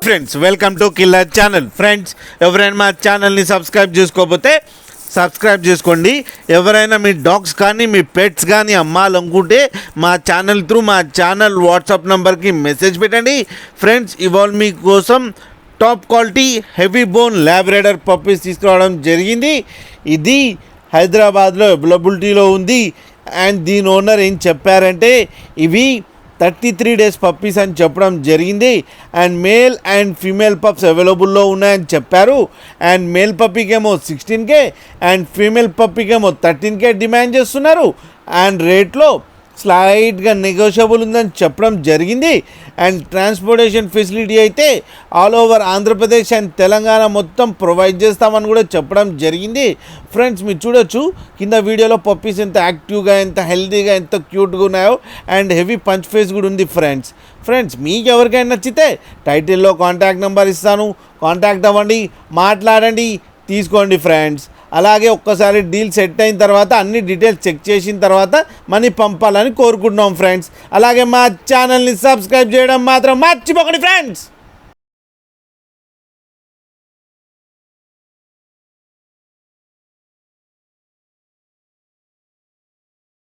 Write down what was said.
Friends welcome to killer channel. Friends ఎవరైనా మా ఛానల్ని సబ్స్క్రైబ్ చేసుకోకపోతే సబ్స్క్రైబ్ చేసుకోండి. ఎవరైనా మీ డాగ్స్ కానీ మీ పెట్స్ కానీ అమ్మాలనుకుంటే మా ఛానల్ వాట్సాప్ నెంబర్కి మెసేజ్ పెట్టండి. ఫ్రెండ్స్ ఇవాళ మీకోసం top quality heavy bone Labrador puppies తీసుకురావడం జరిగింది. ఇది హైదరాబాద్లో అవైలబిలిటీలో ఉంది. అండ్ దీని ఓనర్ ఏం చెప్పారంటే ఇవి 33 days పప్పీస్ అని చెప్పడం జరిగింది. And male and female pups అవైలబుల్లో ఉన్నాయని చెప్పారు. అండ్ మేల్ పప్పీకేమో 16K అండ్ ఫీమేల్ పప్పీకేమో 13K డిమాండ్ చేస్తున్నారు. అండ్ రేట్లో స్లైట్గా నెగోషియబుల్ ఉందని చెప్పడం జరిగింది. అండ్ ట్రాన్స్పోర్టేషన్ ఫెసిలిటీ అయితే all over Andhra Pradesh and Telangana మొత్తం ప్రొవైడ్ చేస్తామని కూడా చెప్పడం జరిగింది. ఫ్రెండ్స్ మీరు చూడొచ్చు కింద వీడియోలో పప్పీస్ ఎంత యాక్టివ్గా, ఎంత హెల్తీగా, ఎంత క్యూట్గా ఉన్నాయో. అండ్ హెవీ పంచ్ ఫేస్ కూడా ఉంది. ఫ్రెండ్స్ మీకు ఎవరికైనా నచ్చితే టైటిల్లో కాంటాక్ట్ నెంబర్ ఇస్తాను, కాంటాక్ట్ అవ్వండి, మాట్లాడండి, తీసుకోండి ఫ్రెండ్స్. అలాగే ఒక్కసారి డీల్ సెట్ అయిన తర్వాత అన్ని డీటెయిల్స్ చెక్ చేసిన తర్వాత మనీ పంపాలని కోరుకుంటున్నాం ఫ్రెండ్స్. అలాగే మా ఛానల్ని సబ్స్క్రైబ్ చేయడం మాత్రం మర్చిపోకండి ఫ్రెండ్స్.